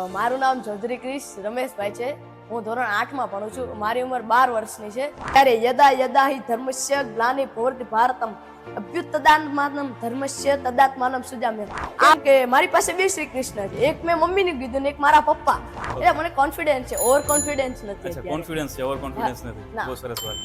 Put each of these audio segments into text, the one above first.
મારું નામ ચૌધરી ક્રિશ રમેશભાઈ છે. હું ધોરણ 8 માં ભણું છું. મારી ઉંમર 12 વર્ષની છે. ત્યારે યદા યદા હિ ધર્મસ્ય ગ્લાનિ ભવતિ ભારતમ અભ્યુત્તદાત્માનમ ધર્મસ્ય તદાત્માનમ સુજામ્ય. આમ કે મારી પાસે બે શ્રી કૃષ્ણ છે. એક મેં મમ્મીને કીધું ને એક મારા પપ્પા. એટલે મને કોન્ફિડન્સ છે, ઓવર કોન્ફિડન્સ નથી. અચ્છા, કોન્ફિડન્સ છે, ઓવર કોન્ફિડન્સ નથી. બહુ સરસ વાત.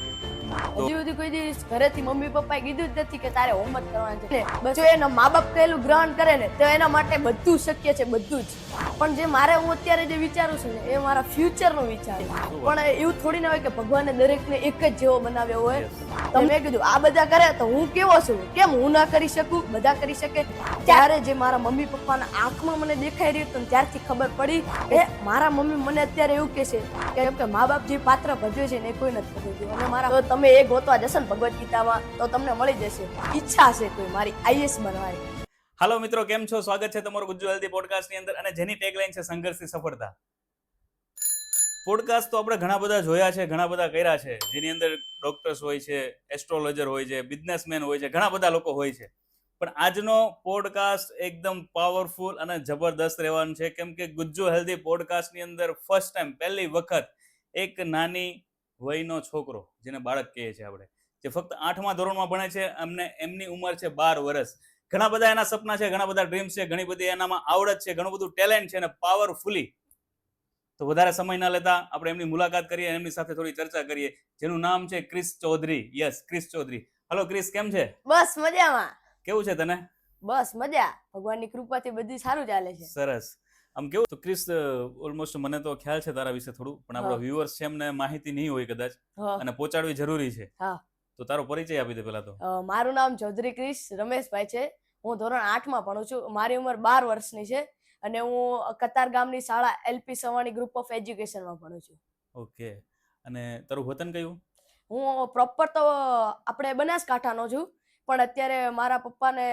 હજી સુધી કોઈ દિવસ ઘરેથી મમ્મી પપ્પાએ કીધું જ નથી કે તારે હોમવર્ક કરવાનું છે. જો એના મા બાપ કહેલું ગ્રહણ કરે ને તો એના માટે બધું શક્ય છે, બધું જ. પણ જે મારે હું અત્યારે જે વિચારું છું ને એ મારા ફ્યુચરનો વિચાર. પણ એવું થોડી ના હોય કે ભગવાને દરેકને એક જ જેવો બનાવ્યો હોય. તો મેં કીધું આ બધા કરે તો હું કેવો છું, કેમ હું ના કરી શકું? બધા કરી શકે. ત્યારે જે મારા મમ્મી પપ્પાના આંખમાં મને દેખાઈ રહ્યું હતું ત્યારથી ખબર પડી કે મારા મમ્મી મને અત્યારે એવું કહે છે કે મા બાપ જે પાત્ર ભજવે છે ને એ કોઈ નથી ભજવ્યું. અને મારા તમે એ ગોતવા જશો ને ભગવદ ગીતામાં તો તમને મળી જશે. ઈચ્છા છે કોઈ મારી આઈએસ બનવાની. હાલો મિત્રો, કેમ છો? સ્વાગત છે તમારું ગુજ્જુ હેલ્ધી પોડકાસ્ટ ની અંદર, અને જેની ટેગલાઈન છે સંઘર્ષથી સફળતા. પોડકાસ્ટ તો આપણે ઘણા બધા જોયા છે, ઘણા બધા કર્યા છે, જેની અંદર ડોક્ટર્સ હોય છે, એસ્ટ્રોલોજર હોય છે, બિઝનેસમેન હોય છે, ઘણા બધા લોકો હોય છે. પણ આજનો પોડકાસ્ટ એકદમ પાવરફુલ અને જબરદસ્ત રહેવાનું છે, કેમ કે ગુજ્જુ હેલ્ધી પોડકાસ્ટની અંદર ફર્સ્ટ ટાઈમ, પહેલી વખત એક નાની વયનો છોકરો, જેને બાળક કહીએ છીએ આપણે, જે ફક્ત 8મા ધોરણમાં ભણે છે, અમને એમની ઉંમર છે 12 વર્ષ. ઘણા બધા એના સપના છે, ઘણા બધા ડ્રીમ્સ છે, ઘણી બધી એનામાં આવડત છે, ઘણું બધું ટેલેન્ટ છે, અને પાવરફુલી. તો વધારે સમય ના લેતા આપણે એમની મુલાકાત કરીએ, એમની સાથે થોડી ચર્ચા કરીએ, જેનું નામ છે ક્રિશ ચૌધરી. યસ, ક્રિશ ચૌધરી. હલો ક્રિશ, કેમ છે? બસ મજામાં. કેવું છે તને? બસ મજા, ભગવાનની કૃપાથી બધું સારું ચાલે છે. સરસ. આમ કેવું તો ક્રિશ, ઓલમોસ્ટ મને તો ખ્યાલ છે તારા વિશે થોડું, પણ આપણા વ્યુઅર્સ છે એમને માહિતી નહીં હોય કદાચ, અને પહોંચાડવી જરૂરી છે. તો તારો પરિચય આપી દે પહેલા તો. મારું નામ ચૌધરી ક્રિશ રમેશભાઈ છે. હું ધોરણ 8 માં ભણું છું. મારી ઉંમર 12 વર્ષની છે અને હું કતાર ગામની શાળા એલપી સવાણી ગ્રુપ ઓફ એજ્યુકેશનમાં ભણું છું. ઓકે. અને તારું વતન કયું? હું પ્રોપર તો આપણે બનાસકાંઠાનો છું, પણ અત્યારે મારા પપ્પાને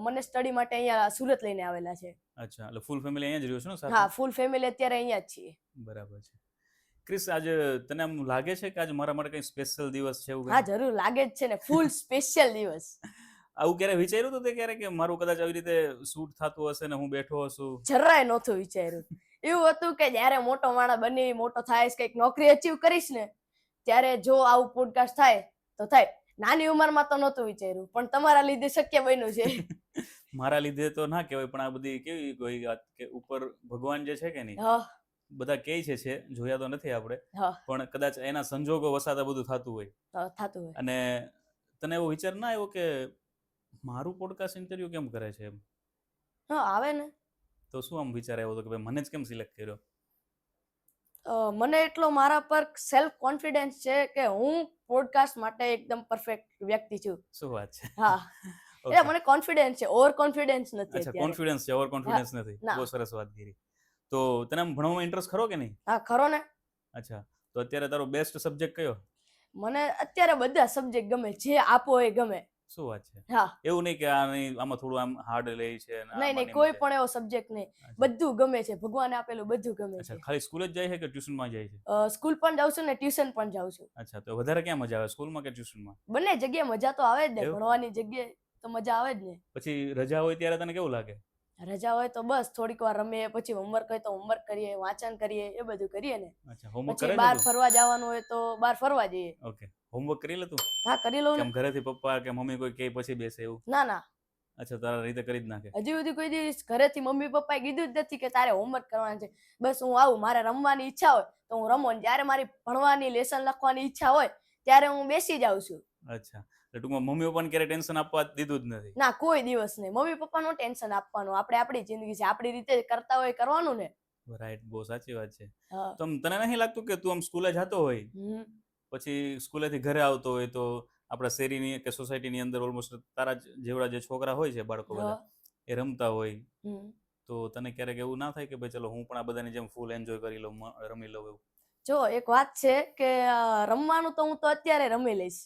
મને સ્ટડી માટે અહીંયા સુરત લઈને આવેલા છે. અચ્છા, એટલે ફૂલ ફેમિલી અહીંયા જ રહ્યો છો ને સાથે? હા, ફૂલ ફેમિલી અત્યારે અહીંયા જ છીએ. બરાબર છે. ક્રિશ, આજે તને આમ લાગે છે કે આજે મારા માટે કંઈ સ્પેશિયલ દિવસ છે એવું? હા, જરૂર લાગે જ છે ને, ફૂલ સ્પેશિયલ દિવસ. આવું ક્યારે વિચાર્યું હતું તે ક્યારે કે મારું કદાચ આવી રીતે શૂટ થતું હશે ને હું બેઠો હશું? જરાય નહોતું વિચાર્યું. એવું હતું કે જ્યારે મોટો માણસ બની, મોટો થાઈશ, કંઈક નોકરી અચીવ કરીશ ને ત્યારે જો આવું પોડકાસ્ટ થાય તો થાય. નાની ઉંમરમાં તો નહોતું વિચાર્યું, પણ તમારા લીધે શક્ય બન્યું છે. મારા લીધે તો ના કહેવાય, પણ આ બધી કેવી કોઈ વાત કે ઉપર ભગવાન જે છે કે નહીં, બધા કહે છે, જોયા તો નથી આપણે, પણ કદાચ એના સંજોગો વસાતા બધું થતું હોય. અને તને એવો વિચાર ના આવ્યો કે મારું પોડકાસ્ટ ઇન્ટરવ્યુ કેમ કરે છે એમ? હા, આવે ને. તો શું આમ વિચાર આવ્યો હતો કે ભાઈ મને જ કેમ સિલેક્ટ કર્યો? મને એટલો મારા પર સેલ્ફ કોન્ફિડન્સ છે કે હું પોડકાસ્ટ માટે એકદમ પરફેક્ટ વ્યક્તિ છું. શું વાત છે? હા, એટલે મને કોન્ફિડન્સ છે, ઓવર કોન્ફિડન્સ નથી. અચ્છા, કોન્ફિડન્સ છે, ઓવર કોન્ફિડન્સ નથી. બહુ સરસ વાત કરી. તો તને આમ ભણવામાં ઇન્ટરેસ્ટ ખરો કે નહીં? હા, ખરો ને. અચ્છા, તો અત્યારે તારો બેસ્ટ સબ્જેક્ટ કયો? મને અત્યારે બધા સબ્જેક્ટ ગમે, જે આપો એ ગમે. શું વાત છે? હા, એવું નહીં કે આમાં થોડું આમ હાર્ડ લે છે? નહીં, કોઈ પણ એવો સબ્જેક્ટ નહીં, બધું ગમે છે. ભગવાને આપેલું બધું ગમે છે. ખાલી સ્કૂલ જ જાય છે કે ટ્યુશનમાં જાય છે? સ્કૂલ પણ જાઉં છું ને ટ્યુશન પણ જાઉં છું. અચ્છા, તો વધારે ક્યાં મજા આવે, સ્કૂલમાં કે ટ્યુશનમાં? બંને જગ્યાએ મજા તો આવે જ ને, ભણવાની જગ્યાએ તો મજા આવે જ ને. પછી રજા હોય ત્યારે તને કેવું લાગે? રજા હોય તો બસ થોડીક વાર રમીએ, પછી હોમવર્ક હોય તો હોમવર્ક કરીએ, વાંચન કરીએ, એ બધું કરીએ ને. અચ્છા, હોમવર્ક પછી કરે બહાર છે? ફરવા જવાનું હોય તો બહાર ફરવા જઈએ. ઓકે, હોમવર્ક કરી લે તું? હા, કરી લઉં ને. કેમ ઘરેથી પપ્પા કે મમ્મી કોઈ કે પછી બેસે એવું? ના ના. અચ્છા, તારા રીતે કરી જ નાખે? હજી સુધી કોઈ દિવસ ઘરેથી મમ્મી પપ્પાએ કીધું જ નથી કે તારે હોમવર્ક કરવાનું છે. બસ હું આવું, મારે રમવાની ઈચ્છા હોય તો હું રમું, જ્યારે મારી ભણવાની લેસન લખવાની ઈચ્છા હોય ત્યારે હું બેસી જાઉં છું. અચ્છા, એટલે ટૂંકમાં મમ્મી પપ્પાને ક્યારે ટેન્શન આપવા દીધું જ નથી? ના, કોઈ દિવસ નહીં. મમ્મી પપ્પાનું ટેન્શન આપવાનું, આપણે આપણી જિંદગી છે, આપણી રીતે કરતા હોય કરવાનું ને. રાઈટ, બહુ સાચી વાત છે. તો તને નહીં લાગતું કે તું આમ સ્કૂલે જતો હોય, પછી સ્કૂલેથી ઘરે આવતો હોય તો આપણા શેરીની કે સોસાયટીની અંદર ઓલમોસ્ટ તારા જેવડા જે છોકરા હોય છે, બાળકો બધા, એ રમતા હોય, તો તને ક્યારેક એવું ના થાય કે ભાઈ ચલો હું પણ આ બધાની જેમ ફૂલ એન્જોય કરી લઉં, રમી લઉં એવું? જો એક વાત છે કે રમવાનું તો હું તો અત્યારે રમી લઈશ,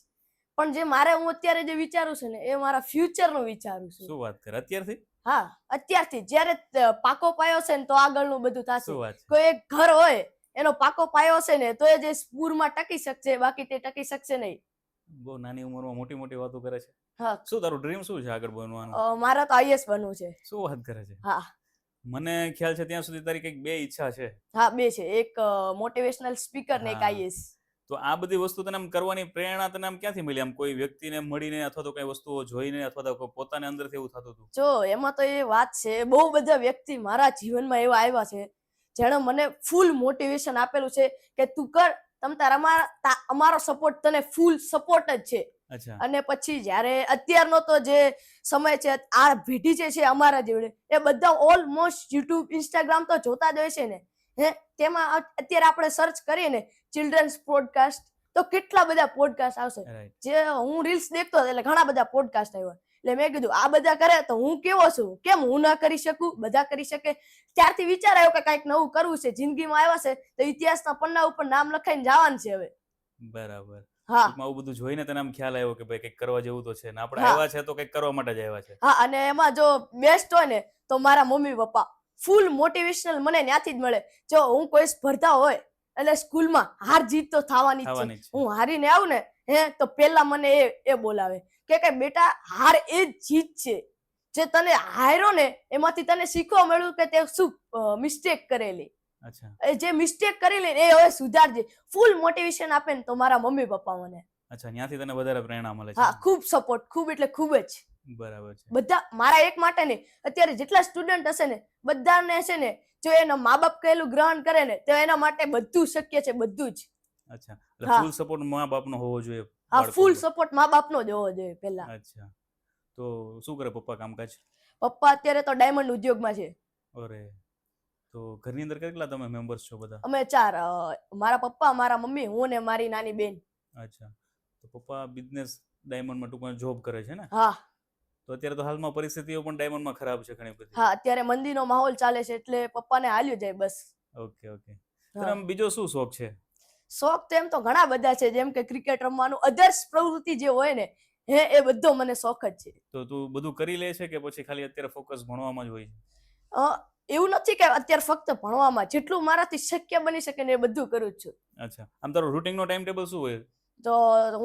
પણ જે હું અત્યારે જે વિચારું છું ને એ મારા ફ્યુચરનું વિચારું છું. શું વાત કરે, અત્યારથી? હા, અત્યારથી. જ્યારે પાકો પાયો છે ને તો આગળનું બધું થશે. શું વાત છે? કોઈ એક ઘર હોય એનો પાકો પાયો છે ને તો એ જે પૂરમાં ટકી શકશે, બાકી તે ટકી શકશે નહીં. બહુ નાની ઉંમરમાં મોટી મોટી વાતો કરે છે. હા. શું તારું ડ્રીમ શું છે આગળ બનવાનું? મારા તો આઈએસ બનવું છે. શું વાત કરે છે? હા. મને ખ્યાલ છે ત્યાં સુધી તારી કંઈક 2 ઈચ્છા છે. હા, 2 છે. એક મોટિવેશનલ સ્પીકર ને એક હા. આઈએએસ. તો આ બધી વસ્તુ તને આમ કરવાની પ્રેરણા તને આમ ક્યાંથી મળી? આમ કોઈ વ્યક્તિને મળીને અથવા તો કઈ વસ્તુઓ જોઈને અથવા તો કોઈ પોતાને અંદરથી એવું થતું હતું? જો એમાં તો એ વાત છે, બહુ બધા વ્યક્તિ મારા જીવનમાં એવા આવ્યા છે જેણે મને ફૂલ મોટિવેશન આપેલું છે કે તું કર, અમારો સપોર્ટ તને ફૂલ સપોર્ટ જ છે. અચ્છા. અને પછી જ્યારે અત્યારનો તો જે સમય છે, આ પેઢી જે છે અમારા જેવડે, એ બધા ઓલમોસ્ટ યુટ્યુબ ઇન્સ્ટાગ્રામ તો જોતા જ હોય છે ને. તેમાં અત્યારે આપણે સર્ચ કરીએ ને ચિલ્ડ્રન્સ પોડકાસ્ટ, તો કેટલા બધા પોડકાસ્ટ આવશે. રાઈટ. જે હું રીલ્સ દેખતો હતો એટલે ઘણા બધા પોડકાસ્ટ આવ્યા. એટલે મેં કીધું આ બધા કરે તો હું કેવો છું, કેમ હું ના કરી શકું? બધા કરી શકે. ત્યારથી વિચાર આવ્યો કે કંઈક નવું કરવું છે. જિંદગીમાં આવ્યા છે તો ઇતિહાસના પન્ના ઉપર નામ લખાઈને જવાનું છે હવે. બરાબર. હા ટૂંકમાં આવું બધું જોઈને તને આમ ખ્યાલ આવ્યો કે ભાઈ કંઈક કરવા જેવું તો છે ને આપણે હા. આવ્યા છે તો કંઈક કરવા માટે જ આવ્યા છે. હા, અને એમાં જો બેસ્ટ હોય ને તો મારા મમ્મી પપ્પા ફૂલ મોટિવેશનલ મને ત્યાંથી જ મળે. જો હું કોઈ સ્પર્ધા હોય એટલે સ્કૂલમાં હાર જીત તો થવાની જ થવાની છે. જ છે. હું હારીને આવું ને તો પેલા મને એ બોલાવે કે બેટા હાર એ જ જીત છે. જે તને હાર્યો ને એમાંથી તને શીખવા મળ્યું કે તે શું મિસ્ટેક કરેલી. અચ્છા. જે મિસ્ટેક કરેલી એ હવે સુધારજે. ફૂલ મોટિવેશન આપે ને તો મારા મમ્મી પપ્પા મને. અચ્છા, ત્યાંથી તને વધારે પ્રેરણા મળે છે. હા, ખૂબ સપોર્ટ, ખૂબ એટલે ખૂબ જ. બરાબર છે. બધા મારા એક માટે નહીં, અત્યારે જેટલા સ્ટુડન્ટ હશે ને બધાને છે ને, જો એના મા બાપ કહેલું ગ્રહણ કરે ને તો એના માટે બધું શક્ય છે, બધું જ. અચ્છા, એટલે હા. ફૂલ સપોર્ટ મા બાપનો હોવો જોઈએ હા, ફૂલ બાળકોને. સપોર્ટ મા બાપનો જ હોવો જોઈએ પહેલા. અચ્છા, તો શું કરે પપ્પા કામકાજ? પપ્પા અત્યારે તો ડાયમંડ ઉદ્યોગમાં છે. અરે, તો ઘરની અંદર કેટલા તમે મેમ્બર્સ છો બધા? અમે 4, મારા પપ્પા, મારા મમ્મી, હું ને મારી નાની બેન. અચ્છા, તો પપ્પા બિઝનેસ ડાયમંડમાં ટૂંકમાં જોબ કરે છે ને? હા તો અત્યારે તો હાલમાં પરિસ્થિતિઓ પણ ડાયમંડમાં ખરાબ છે ઘણી બધી. હા, અત્યારે મંદીનો માહોલ ચાલે છે એટલે પપ્પાને હાલ્યું જાય બસ. Okay okay. હા. તને આમ બીજો શું શોખ છે? શોખ તો એમ તો ઘણા બધા છે, જેમ કે ક્રિકેટ રમવાનું, અધર્સ પ્રવૃત્તિ જે હોય ને એ બધો મને શોખ જ છે. તો તું બધું કરી લે છે કે પછી ખાલી અત્યારે ફોકસ ભણવામાં જ હોય છે? એવું નથી કે અત્યારે ફક્ત ભણવામાં, જેટલું મારાથી શક્ય બની શકે ને એ બધું કરું જ છું. અચ્છા, આમ તારો રૂટિનનો ટાઈમ ટેબલ શું હોય? તો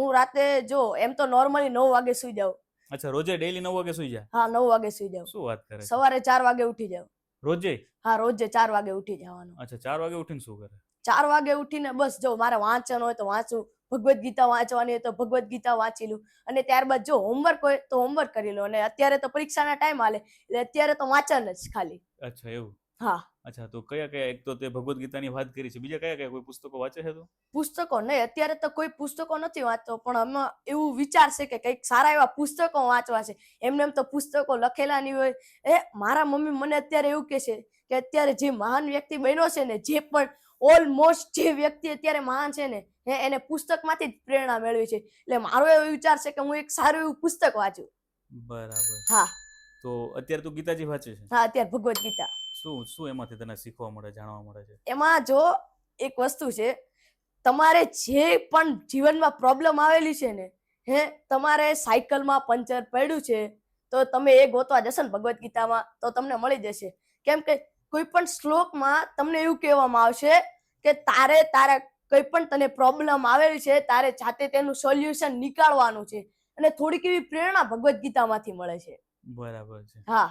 હું રાતે જો એમ તો નોર્મલી 9 વાગે સુઈ જાઉં. અચ્છા, રોજે ડેઈલી 9 વાગે સુઈ જા? હા, 9 વાગે સુઈ જાઉં. શું વાત કરે છે? સવારે 4 વાગે ઉઠી જાઉં. રોજે? હા, રોજે 4 વાગે ઉઠી જવાનું. અચ્છા, 4 વાગે ઉઠીને શું કરે? 4 વાગે ઉઠીને બસ જો મારે વાંચન હોય તો વાંચું, ભગવદ્ ગીતા વાંચવાની હોય તો ભગવદ્ ગીતા વાંચી લઉં, અને ત્યારબાદ જો હોમવર્ક હોય તો હોમવર્ક કરી લો. અને અત્યારે તો પરીક્ષાના ટાઈમ હાલે એટલે અત્યારે તો વાંચન જ ખાલી. અચ્છા, એવું? હા. અચ્છા, તો કયા કયા, એક તો તે ભગવદ્ ગીતાની વાત કરી છે, બીજા કયા કયા કોઈ પુસ્તકો વાંચે છે તું? પુસ્તકો નહીં, અત્યારે તો કોઈ પુસ્તકો નથી વાંચતો, પણ આમાં એવું વિચાર છે કે કંઈક સારા એવા પુસ્તકો વાંચવા છે. એમને એમ તો પુસ્તકો લખેલા નહીં હોય. મારા મમ્મી મને અત્યારે એવું કહે છે કે અત્યારે જે મહાન વ્યક્તિ બન્યો છે ને, જે પણ ઓલમોસ્ટ જે વ્યક્તિ અત્યારે મહાન છે ને, એને પુસ્તકમાંથી જ પ્રેરણા મેળવી છે. એટલે મારો એવો વિચાર છે કે હું એક સારું એવું પુસ્તક વાંચું. બરાબર. હા તો અત્યારે તું ગીતાજી વાંચે છે? હા, અત્યારે ભગવદ્ ગીતા. શું શું એમાંથી તને શીખવા મળે, જાણવા મળે છે? એમાં જો એક વસ્તુ છે, તમારે જે પણ જીવનમાં પ્રોબ્લેમ આવેલી છે ને, તમારે સાયકલમાં પંચર પડ્યું છે તો તમે એ ગોતવા જશો ને ભગવદ્ ગીતામાં તો તમને મળી જશે. કેમ કે કોઈ પણ શ્લોકમાં તમને એવું કહેવામાં આવશે કે તારે કોઈ પણ તને પ્રોબ્લેમ આવેલી છે, તારે જાતે તેનું સોલ્યુશન નીકાળવાનું છે. અને થોડીક એવી પ્રેરણા ભગવદ્ ગીતામાંથી મળે છે. બરાબર છે. હા.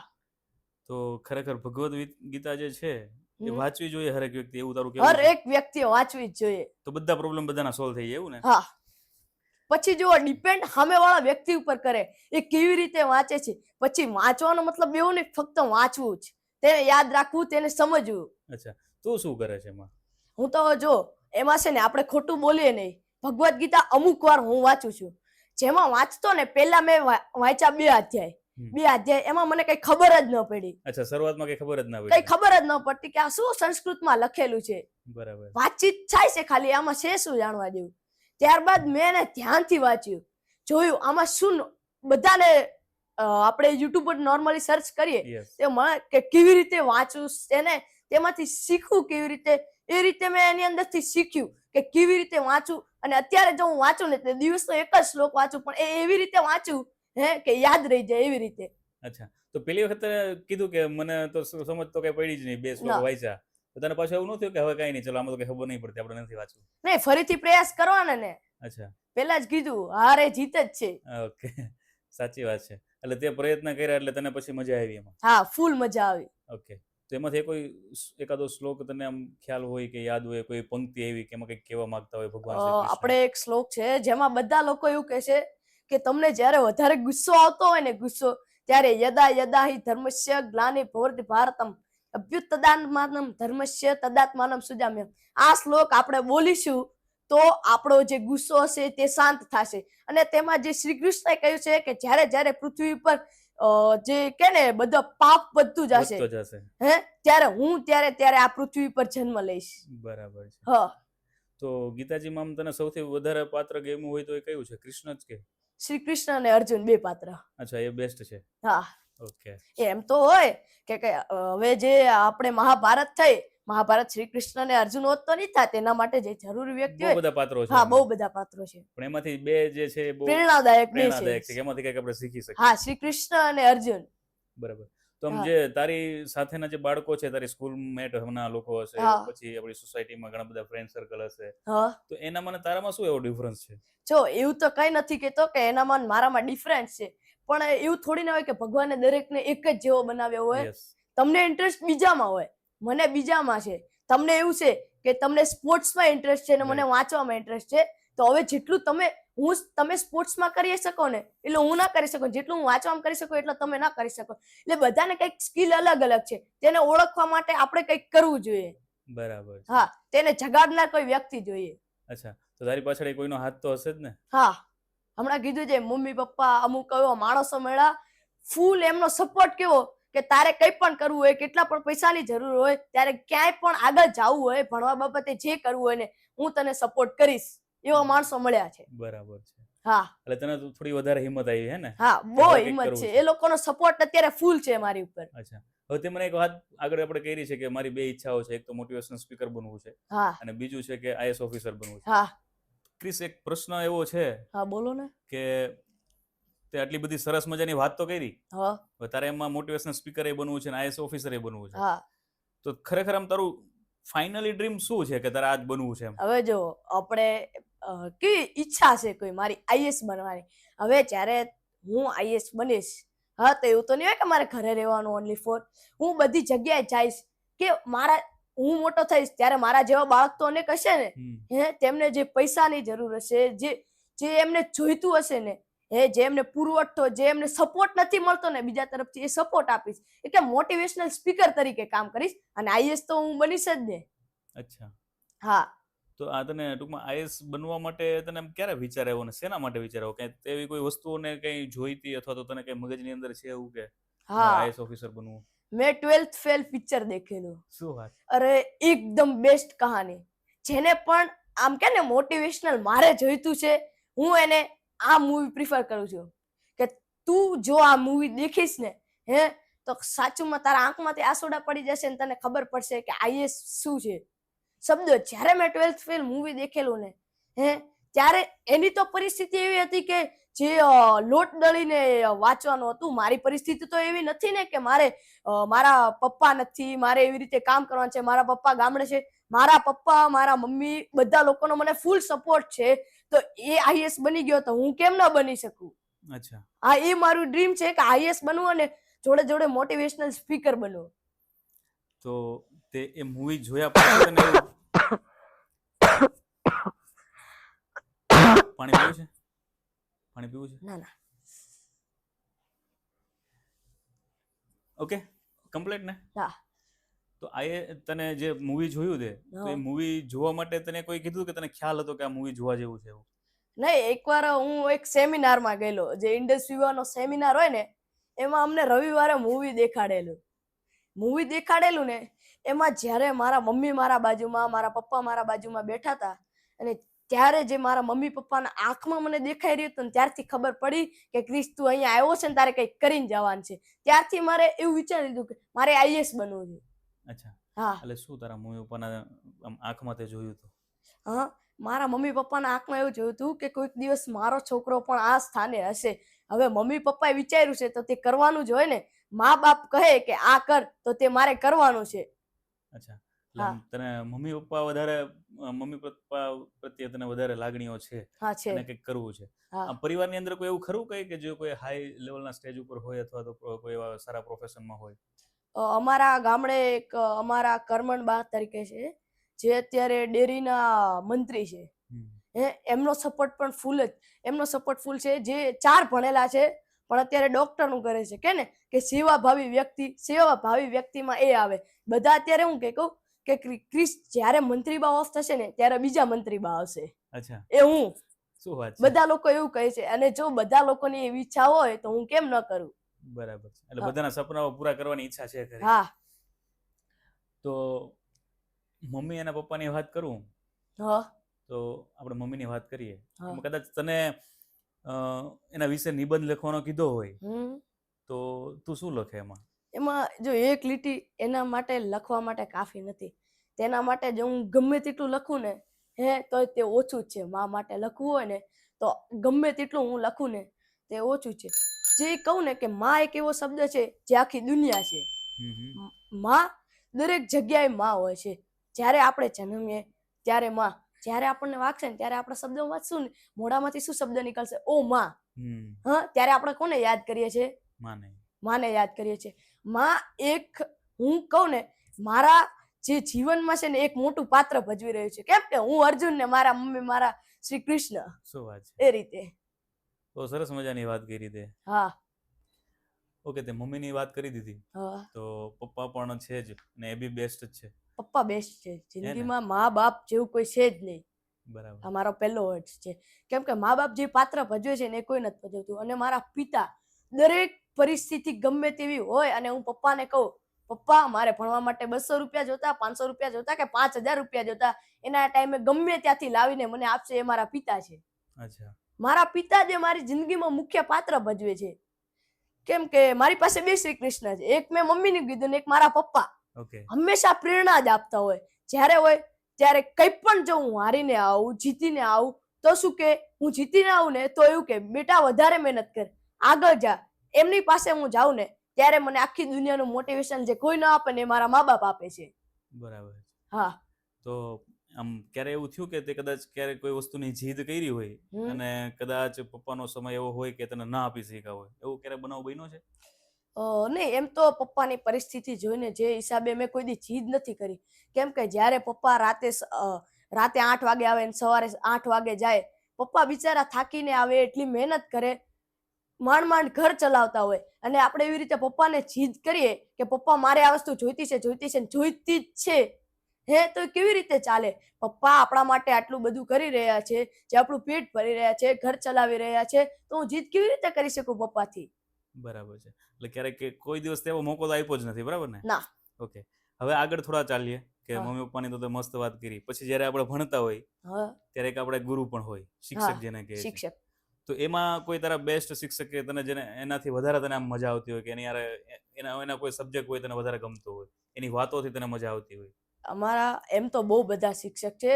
તો ખરેખર ભગવદ્ ગીતા જે છે એ હમ. વાંચવી જોઈએ હરેક વ્યક્તિ, એવું તારું કહેવું હર છે? એક વ્યક્તિએ વાંચવી જ જોઈએ. તો બધા પ્રોબ્લેમ બધાના સોલ્વ થઈ જાય એવું ને? હા. પછી જો ડિપેન્ડ સામેવાળા વ્યક્તિ ઉપર કરે એ કેવી રીતે વાંચે છે. પછી વાંચવાનો મતલબ એવું નહીં ફક્ત વાંચવું જ, તેને યાદ રાખવું, તેને સમજવું. અચ્છા, તું શું કરે છે એમાં? હું તો જો એમાં છે ને આપણે ખોટું બોલીએ નહીં. ભગવદ્ ગીતા અમુક વાર હું વાંચું છું. જેમાં વાંચતો ને પહેલા મેં વાંચ્યા 2 અધ્યાય. 2 અધ્યાય એમાં મને કઈ ખબર જ ન પડી. અચ્છા, શરૂઆતમાં કઈ ખબર જ ના કઈ પડી? ખબર જ ન પડતી કે આ શું સંસ્કૃતમાં લખેલું છે. બરાબર. વાતચીત થાય છે ખાલી, આમાં છે શું જાણવા જેવું. ત્યારબાદ મેં એને ધ્યાનથી વાંચ્યું, જોયું આમાં શું. બધાને આપણે યુટ્યુબ પર નોર્મલી સર્ચ કરીએ યસ. તે મળે કે કેવી રીતે વાંચવું, તેને તેમાંથી શીખવું કેવી રીતે. એ રીતે મેં એની અંદરથી શીખ્યું કે કેવી રીતે વાંચવું. અને અત્યારે જો હું વાંચું ને તે દિવસનો એક જ શ્લોક વાંચું, પણ એ એવી રીતે વાંચું કે યાદ રહી જાય એવી રીતે. અચ્છા, તો પેલી વખત કીધું કે મને તો સમજ તો કઈ પડી જ નહીં, 2 શ્લોક વાંચ્યા, તો તને પાછું એવું ન થયું કે હવે કઈ નહીં, ચલો આમાં તો કઈ ખબર નહીં પડતી, આપણે નથી વાંચવું? નહીં, ફરીથી પ્રયાસ કરવાના ને. અચ્છા. પેલા જ કીધું હારે જીત જ છે. ઓકે, સાચી વાત છે. એટલે તે પ્રયત્ન કર્યા એટલે તને પછી મજા આવી એમાં? હા, ફૂલ મજા આવી. ઓકે, તો એમાંથી કોઈ એકાદો શ્લોક તને આમ ખ્યાલ હોય કે યાદ હોય, કોઈ પંક્તિ એવી કે એમાં કંઈક કહેવા માંગતા હોય ભગવાન શ્રી કૃષ્ણ? આપણે એક શ્લોક છે જેમાં બધા લોકો એવું કહે છે કે તમને જ્યારે વધારે ગુસ્સો આવતો હોય ને ગુસ્સો, ત્યારે યદા યદા હિ ધર્મસ્ય ગ્લાનિ ભવતિ ભારતમ અભ્યુત્તદાત્માનમ ધર્મસ્ય તદાત્માનમ સુજામ્યમ. આ શ્લોક આપણે બોલીશું તો આપણો જે ગુસ્સો હશે તે શાંત થશે. અને તેમાં જે શ્રી કૃષ્ણએ કહ્યું છે કે જ્યારે જ્યારે પૃથ્વી પર જે કે ને બધા પાપ વધતું જશે, વધતો જશે. ત્યારે ત્યારે આ પૃથ્વી પર જન્મ લઈશ. બરાબર છે. હા, તો ગીતાજીમાં આમ તને સૌથી વધારે પાત્ર ગમ્યું હોય તો એ કયું છે? કૃષ્ણ જ કે? શ્રી કૃષ્ણ અને અર્જુન બે પાત્ર. અચ્છા, એ બેસ્ટ છે. હા, ઓકે. એમ તો હોય કે હવે જે આપણે મહાભારત થઈ, મહાભારત શ્રી કૃષ્ણ અને અર્જુન હોત તો નહીં થાત. એના માટે જે જરૂરી વ્યક્તિ બહુ હોય, બધા પાત્રો છે. હા, બહુ બધા પાત્રો છે, પણ એમાંથી બે જે છે એ બહુ પ્રેરણાદાયક બે પ્રેરણાદાયક છે છે. કે એમાંથી કંઈક આપણે શીખી શકીએ. હા, શ્રી કૃષ્ણ અને અર્જુન. બરાબર. તો આમ હા. જે તારી સાથેના જે બાળકો છે, તારી સ્કૂલમેટ ના લોકો હશે, હા. પછી આપણી સોસાયટીમાં ઘણા બધા ફ્રેન્ડ સર્કલ હશે, હા, તો એનામાં ને તારામાં શું એવો ડિફરન્સ છે? જો એવું તો કઈ નથી કેતો કે એનામાં ને મારામાં ડિફરન્સ છે, પણ એવું થોડી ના હોય કે ભગવાને દરેકને એક જ જેવો બનાવ્યો હોય. યસ. તમને ઇન્ટરેસ્ટ બીજામાં હોય, મને બીજામાં છે. તમને એવું છે કે તમને સ્પોર્ટ્સમાં ઇન્ટરેસ્ટ છે ને મને Right. વાંચવામાં ઇન્ટરેસ્ટ છે, તો હવે જેટલું તમે સ્પોર્ટ્સમાં કરી શકો ને એટલે હું ના કરી શકું, જેટલું હું વાંચવામાં કરી શકું એટલું તમે ના કરી શકો. એટલે બધાને કંઈક સ્કિલ અલગ અલગ છે, તેને ઓળખવા માટે આપણે કંઈક કરવું જોઈએ. બરાબર છે. હા, તેને જગાડનાર કોઈ વ્યક્તિ જોઈએ. અચ્છા, તો તારી પાછળ કોઈનો હાથ તો હશે જ ને? હા, હમણાં કીધું છે મમ્મી પપ્પા અમુક એવા માણસો મળ્યા, ફૂલ એમનો સપોર્ટ કેવો કે તારે કંઈ પણ કરવું હોય, કેટલા પણ પૈસાની જરૂર હોય, ત્યારે ક્યાંય પણ આગળ જવું હોય, ભણવા બાબતે જે કરવું હોય ને હું તને સપોર્ટ કરીશ, એવા માણસો મળ્યા છે. બરાબર છે. હા, એટલે તને તો થોડી વધારે હિંમત આવી હે ને? હા, બહુ હવે કંઈક હિંમત કરવું છે. છે. એ લોકોનો સપોર્ટ અત્યારે ફૂલ છે મારી ઉપર. અચ્છા, હવે તે મને એક વાત આગળ આપણે કરી છે કે મારી બે ઈચ્છાઓ છે, એક તો મોટિવેશનલ સ્પીકર બનવું છે હા, અને બીજું છે કે આઈએસ ઓફિસર બનવું છે. હા, ક્રિસ, એક પ્રશ્ન એવો છે હા, બોલો ને. કે તે આટલી બધી સરસ મજાની વાત તો કરી, હા, હવે તારે એમાં મોટિવેશનલ સ્પીકર એ બનવું છે અને આઈએસ ઓફિસર એ બનવું છે, હા. તો ખરેખર આમ તારું ફાઇનલી ડ્રીમ શું છે કે તારે આજ બનવું છે એમ? હવે જો આપણે કેવી ઈચ્છા છે કોઈ મારી આઈએસ બનવાની. હવે જ્યારે હું આઈએસ બનીશ, હા, તો એવું તો નહીં હોય કે મારે ઘરે રહેવાનું ઓનલી ફોર. હું બધી જગ્યાએ જઈશ કે હું મોટો થઈશ ત્યારે મારા જેવા બાળક તો અનેક હશે ને, તેમને જે પૈસાની જરૂર હશે, જે એમને જોઈતું હશે ને, જે એમને પુરવઠો, જે એમને સપોર્ટ નથી મળતો ને બીજા તરફથી, એ સપોર્ટ આપીશ. એટલે મોટિવેશનલ સ્પીકર તરીકે કામ કરીશ અને આઈએસ તો હું બનીશ જ ને. અચ્છા, હા, તો આ તને ટૂંકમાં આઈએસ બનવા માટે તને એમ ક્યારે વિચાર આવ્યો ને શેના માટે વિચાર આવ્યો? કે એવી કોઈ વસ્તુઓને કંઈ જોઈતી અથવા તો તને કંઈ મગજની અંદર છે એવું કે મારે હા, આઈએસ ઓફિસર બનવું? મેં 12th ફેલ પિક્ચર દેખેલું. શું વાત! અરે એકદમ બેસ્ટ કહાની. જેને પણ આમ કે ને મોટિવેશનલ મારે જોઈતું છે, હું એને આ મૂવી પ્રિફર કરું છું કે તું જો આ મૂવી દેખીશ ને, તો સાચુંમાં તારા આંખમાંથી આંસુડા પડી જશે ને તને ખબર પડશે કે આઈએસ શું છે. શબ્દો જ્યારે મેં 12th ફેલ મૂવી દેખેલું ને, ત્યારે એની તો પરિસ્થિતિ એવી હતી કે જે લોટ દળીને વાંચવાનું હતું. મારી પરિસ્થિતિ તો એવી નથી ને કે મારા પપ્પા નથી, મારે એવી રીતે કામ કરવાનું છે, મારા પપ્પા ગામડે છે, મારા પપ્પા, મારા મમ્મી, બધા લોકોનો મને ફૂલ સપોર્ટ છે. તો એ આઈએસ બની ગયો તો હું કેમ ન બની શકું? અચ્છા, હા, એ મારું ડ્રીમ છે કે આઈએસ બનવું અને જોડે જોડે મોટિવેશનલ સ્પીકર બનવું. તો તે એ મૂવી જોયા પછી તને એવું પાણી પીવું છે? પાણી પીવું છે? ના ના, ઓકે, કમ્પ્લીટ ને? હા. તો તને જે મૂવી જોયું તે, તો એ હા. મૂવી જોવા માટે તને કોઈ કીધું કે તને ખ્યાલ હતો કે આ મૂવી જોવા જેવું છે એવું? નહીં, એકવાર હું એક સેમિનારમાં ગયેલો, જે ઇન્ડસ વિવાનો સેમિનાર હોય ને, એમાં અમને રવિવારે મૂવી દેખાડેલું ને, એમાં જ્યારે મારા મમ્મી મારા બાજુમાં, મારા પપ્પા મારા બાજુમાં બેઠા હતા અને ત્યારે જે મારા મમ્મી પપ્પાના આંખમાં મને દેખાઈ રહ્યું હતું ને ત્યારથી ખબર પડી કે ક્રિસ તું અહીંયા આવ્યો છે ને તારે કંઈક કરીને જવાનું છે. ત્યારથી મારે એવું વિચારી લીધું કે મારે આઈએસ બનવું છે. અચ્છા, હા, એટલે શું તારા મમ્મી પપ્પાના આમ આંખમાં તે જોયું હતું? હા, મારા મમ્મી પપ્પાના આંખમાં એવું જોયું હતું કે કોઈક દિવસ મારો છોકરો પણ આ સ્થાને હશે. હવે મમ્મી પપ્પાએ વિચાર્યું છે તો તે કરવાનું જ હોય ને. મા બાપ કહે કે આ કર તો તે મારે કરવાનું છે. અચ્છા, એટલે આમ તને મમ્મી પપ્પા પ્રત્યે તને વધારે લાગણીઓ છે હા છે. અને કંઈક કરવું છે. હા, આમ પરિવારની અંદર કોઈ એવું ખરું કઈ કે જો કોઈ હાઈ લેવલના સ્ટેજ ઉપર હોય અથવા તો કોઈ એવા સારા પ્રોફેશનમાં હોય? અમારા ગામડે એક અમારા કરમણબા તરીકે છે, જે અત્યારે ડેરીના મંત્રી છે. એમનો સપોર્ટ પણ ફૂલ છે. જે 4 ભણેલા છે પણ અત્યારે ડોક્ટરનું કરે છે. કે ને કે સેવાભાવી વ્યક્તિમાં એ આવે. બધા અત્યારે હું કહું કે ક્રિસ જ્યારે મંત્રી બા ઓફ થશે ને ત્યારે બીજા મંત્રી બા આવશે. અચ્છા, એ હું શું વાત છે. બધા લોકો એવું કહે છે, અને જો બધા લોકોની એવી ઈચ્છા હોય તો હું કેમ ન કરું. બરાબર છે. એટલે બધાના સપનાઓ પૂરા કરવાની ઈચ્છા છે ખરી. હા. તો મમ્મી અને પપ્પાની વાત કરું હા. તો આપણે મમ્મીની વાત કરીએ. હા. એમાં કદાચ તને એના વિશે નિબંધ લખવાનો કીધો હોય તો તું શું લખે એમાં? એમાં જો એક લીટી એના માટે લખવા માટે કાફી નથી. તેના માટે જો હું ગમે તેટલું લખું ને તો તે ઓછું જ છે. મા માટે લખવું હોય ને તો ગમે તેટલું હું લખું ને તે ઓછું છે. જે કહું ને કે માં એક એવો શબ્દ છે જે આખી દુનિયા છે. માં દરેક જગ્યાએ માં હોય છે. જ્યારે આપણે જન્મીએ ત્યારે માં, જ્યારે આપણને વાગશે ને ત્યારે આપણે શબ્દો વાંચશું ને મોઢામાંથી શું શબ્દ નીકળશે? ઓ માં. ત્યારે આપણે કોને યાદ કરીએ છીએ? માને યાદ કરીએ છીએ. માં એક હું કહું ને મારા જે જીવનમાં છે ને એક મોટું પાત્ર ભજવી રહ્યું છે. કેમ કે હું અર્જુન ને મારા મમ્મી મારા શ્રી કૃષ્ણ. શું વાત છે. એ રીતે. તો સરસ મજાની વાત કરી તે. હા. ઓકે, તે મમ્મીની વાત કરી દીધી. તો પપ્પા પણ છે જ ને એ બી બેસ્ટ જ છે. પપ્પા બેસ્ટ છે. જિંદગીમાં મા બાપ જેવું કોઈ છે જ નહીં. બરાબર. અમારો પહેલો વર્ડ છે. કેમ કે મા બાપ જે પાત્ર ભજવે છે ને એ કોઈ નથી ભજવતું. અને મારા પિતા દરેક પરિસ્થિતિ ગમે તેવી હોય અને હું પપ્પાને કહું, પપ્પા મારે ભણવા માટે 200 રૂપિયા જોતા, 500 રૂપિયા જોતા કે 5000 રૂપિયા જોતા, એના ટાઈમે ગમે ત્યાંથી લાવીને મને આપશે. એ મારા પિતા છે. અચ્છા. મારા પિતા જે મારી જિંદગીમાં મુખ્ય પાત્ર ભજવે છે. કેમ કે મારી પાસે 2 શ્રી કૃષ્ણ છે. એક મેં મમ્મીને કીધું ને એક મારા પપ્પા. હંમેશા પ્રેરણા જ આપતા હોય. જ્યારે હોય ત્યારે કંઈ પણ જો હું હારીને આવું, જીતીને આવું તો શું કે હું જીતીને આવું ને તો એવું કે બેટા વધારે મહેનત કર, આગળ જા. એમની પાસે હું જાઉં ને ત્યારે મને આખી દુનિયાનું મોટિવેશન જે કોઈ ન આપે ને એ મારા મા બાપ આપે છે. બરાબર. હા. તો આમ ક્યારે એવું થયું કે તે કદાચ ક્યારે કોઈ વસ્તુની જીદ કરી હોય અને કદાચ પપ્પાનો સમય એવો હોય કે તને ના આપી શક્યા હોય, એવું ક્યારે બનાવ બન્યો છે? નહીં, એમ તો પપ્પાની પરિસ્થિતિ જોઈને જે હિસાબે મેં કોઈ દી જીદ નથી કરી. કેમ કે જ્યારે પપ્પા રાતે 8 વાગે આવે ને સવારે 8 વાગે જાય, પપ્પા બિચારા થાકીને આવે, એટલી મહેનત કરે, માંડ ઘર ચલાવતા હોય, અને આપણે એવી રીતે પપ્પાને જીદ કરીએ કે પપ્પા મારે આ વસ્તુ જોઈતી છે જોઈતી જ છે, તો કેવી રીતે ચાલે? પપ્પા આપણા માટે આટલું બધું કરી રહ્યા છે, જે આપણું પેટ ભરી રહ્યા છે, ઘર ચલાવી રહ્યા છે, તો હું જીદ કેવી રીતે કરી શકું પપ્પાથી? બરાબર છે. એટલે ક્યારેક કોઈ દિવસ એવો મોકો તો આપ્યો જ નથી, બરાબર ને? ના. ઓકે, હવે આગળ થોડા ચાલીએ કે મમ્મી પપ્પાની તો મસ્ત વાત કરી. પછી જ્યારે આપણે ભણતા હોય ત્યારે એક આપણે ગુરુ પણ હોય, શિક્ષક જેને કહે છે. શિક્ષક. તો એમાં કોઈ તારા બેસ્ટ શિક્ષક કે તને જેને એનાથી વધારે તને આમ મજા આવતી હોય કે એની યાર એના કોઈ સબ્જેક્ટ હોય તને વધારે ગમતો હોય, એની વાતોથી તને મજા આવતી હોય? અમારા એમ તો બહુ બધા શિક્ષક છે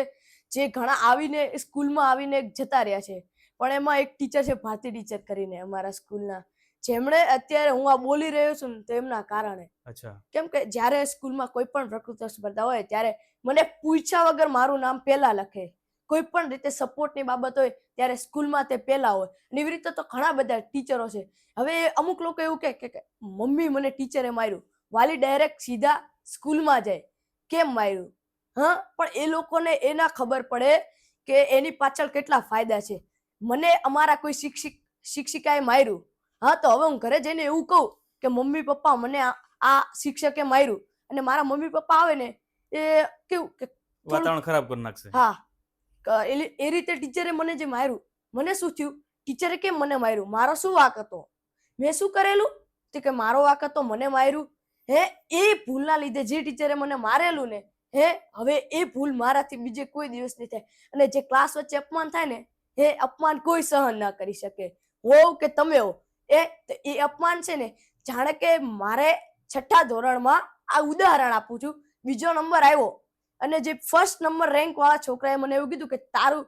જે ઘણા આવીને સ્કૂલમાં આવીને જતા રહ્યા છે, પણ એમાં એક ટીચર છે ભારતી ટીચર કરીને અમારા સ્કૂલના, જેમણે અત્યારે હું આ બોલી રહ્યો છું ને તો એમના કારણે. અચ્છા. કેમ કે જ્યારે સ્કૂલમાં કોઈ પણ વક્તૃત્વ સ્પર્ધા હોય ત્યારે મને પૂછ્યા વગર મારું નામ પહેલા લખે. કોઈ પણ રીતે સપોર્ટની બાબત હોય ત્યારે સ્કૂલમાં તે પહેલા હોય. અને એવી રીતે તો ઘણા બધા ટીચરો છે. હવે અમુક લોકો એવું કહે કે મમ્મી મને ટીચરે માર્યું, વાલી ડાયરેક્ટ સીધા સ્કૂલમાં જાય, કેમ માર્યું? પણ એ લોકોને એ ના ખબર પડે કે એની પાછળ કેટલા ફાયદા છે. મને અમારા કોઈ શિક્ષિકાએ માર્યું, તો હવે હું ઘરે જઈને એવું કહું કે મમ્મી પપ્પા મને આ શિક્ષકે માર્યું, અને મારા મમ્મી પપ્પા આવે ને એ કેવું કે વાતાવરણ ખરાબ કરી નાખશે. એ રીતે ટીચરે મને જે માર્યું, મને શું થયું? ટીચરે કેમ મને માર્યું? મારો શું વાંક હતો? મેં શું કરેલું? તો કે મારો વાંક હતો, મને માર્યું. એ ભૂલના લીધે જે ટીચરે મને મારેલું ને, હવે એ ભૂલ મારાથી બીજે કોઈ દિવસ નહીં થાય. અને જે ક્લાસ વચ્ચે અપમાન થાય ને, એ અપમાન કોઈ સહન ના કરી શકે, હોવ કે તમે હો. એ અપમાન છે ને, જાણે કે મારે 6ઠ્ઠા ધોરણમાં આ ઉદાહરણ આપું છું, બીજો નંબર આવ્યો અને જે ફર્સ્ટ નંબર રેન્ક વાળા છોકરાએ મને એવું કીધું કે તારું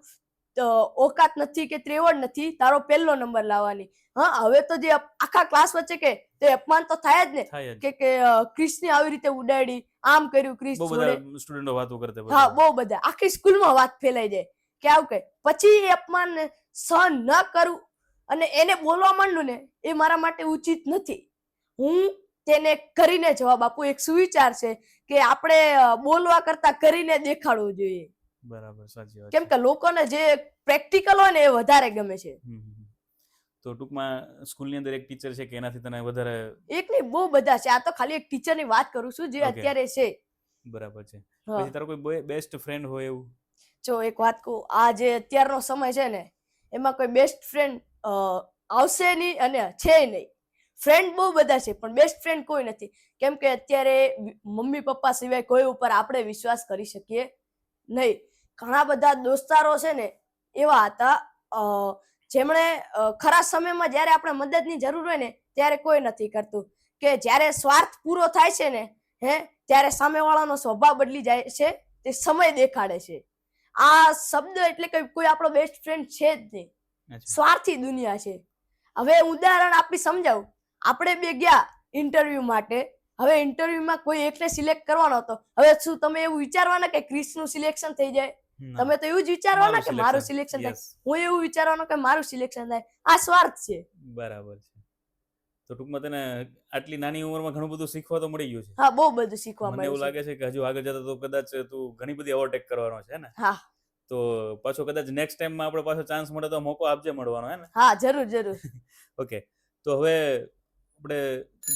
ઓકાત નથી કે ત્રેવડ નથી, તારો પહેલો નંબર લાવવાની. હવે તો જે આખા ક્લાસ વચ્ચે કે તે અપમાન તો થાય જ ને કે ક્રિશને આવી રીતે ઉડાડી, આમ કર્યું ક્રિશ જોડે. સ્ટુડન્ટો વાતો કરતા. હા, બહુ બધા, આખી સ્કૂલમાં વાત ફેલાઈ જાય કે આવું કે પછી એ અપમાન સહન ન કરું અને એને બોલવા માંડું ને, એ મારા માટે ઉચિત નથી. હું તેને કરીને જવાબ આપવો. એક સુવિચાર છે કે આપણે બોલવા કરતા કરીને દેખાડવું જોઈએ. બરાબર, સાચી વાત કેમ છે. કે લોકોને જે પ્રેક્ટિકલ હોય ને એ વધારે ગમે છે. તો ટૂંકમાં સ્કૂલની અંદર એક ટીચર છે કે એનાથી તને વધારે? એક નહીં, બહુ બધા છે. આ તો ખાલી એક ટીચરની વાત કરું છું જે ઓકે, અત્યારે છે. બરાબર છે. હા, પછી તારો કોઈ બેસ્ટ ફ્રેન્ડ હોય એવું? જો એક વાત કહું, આ જે અત્યારનો સમય છે ને એમાં કોઈ બેસ્ટ ફ્રેન્ડ આવશે નહીં અને છે નહીં. ફ્રેન્ડ બહુ બધા છે પણ બેસ્ટ ફ્રેન્ડ કોઈ નથી. કેમ કે અત્યારે મમ્મી પપ્પા સિવાય કોઈ ઉપર આપણે વિશ્વાસ કરી શકીએ નહીં. ઘણા બધા દોસ્તારો છે ને એવા હતા જેમણે ખરા સમયમાં જ્યારે આપણે મદદની જરૂર હોય ને ત્યારે કોઈ નથી કરતું, કે જ્યારે સ્વાર્થ પૂરો થાય છે ને ત્યારે સામેવાળાનો સ્વભાવ બદલી જાય છે, તે સમય દેખાડે છે. આ શબ્દ એટલે કે કોઈ આપણો બેસ્ટ ફ્રેન્ડ છે જ નહીં. સ્વાર્થી દુનિયા છે. હવે ઉદાહરણ આપી સમજાવું. આપણે બે ગયા ઇન્ટરવ્યુ માટે. હવે ઇન્ટરવ્યુમાં કોઈ એકને સિલેક્ટ કરવાનો હતો. હવે શું તમે એવું વિચારવાના કે ક્રિસનું સિલેક્શન થઈ જાય? તમે તો એવું જ વિચારવાના કે મારું સિલેક્શન થાય. હું એવું વિચારવાનો કે મારું સિલેક્શન થાય. આ સ્વાર્થ છે. બરાબર છે. તો ટૂંકમાં તને આટલી નાની ઉંમરમાં ઘણું બધું શીખવા તો મળી ગયું છે. હા, બહુ બધું શીખવા મને મળ્યું એવું લાગે છે કે હજુ આગળ જતા તો કદાચ તું ઘણી બધી ઓવરટેક કરવાનો છે ને? હા. તો પાછો કદાચ નેક્સ્ટ ટાઈમમાં આપણે પાછો ચાન્સ મળે તો મોકો આપજે મળવાનો, હે ને? હા, જરૂર જરૂર. ઓકે, તો હવે આપણે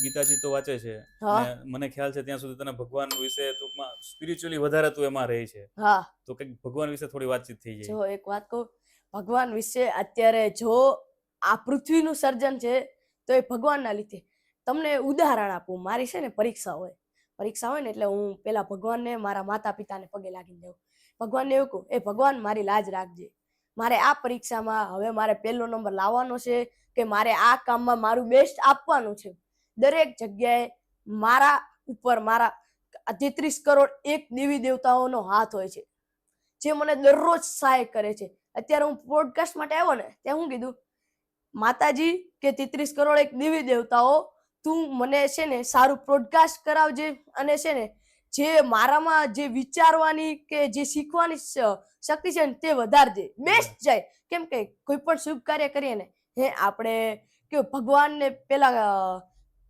ગીતાજી તો વાંચે છે અને મને ખ્યાલ છે ત્યાં સુધી તને ભગવાન વિશે ટૂંકમાં સ્પિરિચ્યુઅલી વધારે તું એમાં રહે છે. હા, તો કંઈક ભગવાન વિશે થોડી વાતચીત થઈ જાય. જો એક વાત કહું, ભગવાન વિશે અત્યારે જો આ પૃથ્વીનું સર્જન છે તો એ ભગવાનના લીધે. તમને ઉદાહરણ આપું. મારી છે ને પરીક્ષા હોય ને એટલે હું પેલા ભગવાનને, મારા માતા પિતાને પગે લાગીને જાઉં. ભગવાનને એવું કહું, એ ભગવાન મારી લાજ રાખજે. મારે આ પરીક્ષામાં હવે મારે પહેલો નંબર લાવવાનો છે, કે મારે આ કામમાં મારું બેસ્ટ આપવાનું છે. દરેક જગ્યાએ મારા ઉપર મારા 33 કરોડ એક દેવી દેવતાઓનો હાથ હોય છે, જે મને દરરોજ સહાય કરે છે. અત્યારે હું પોડકાસ્ટ માટે આવ્યો ને ત્યાં હું કીધું, માતાજી કે 33 કરોડ એક દેવી દેવતાઓ, તું મને છે ને સારું પોડકાસ્ટ કરાવજે, અને છે ને જે મારામાં જે વિચારવાની કે જે શીખવાની શક્તિ છે ને તે વધારજે, બેસ્ટ જાય. કેમ કે કોઈ પણ શુભ કાર્ય કરીએ ને આપણે કે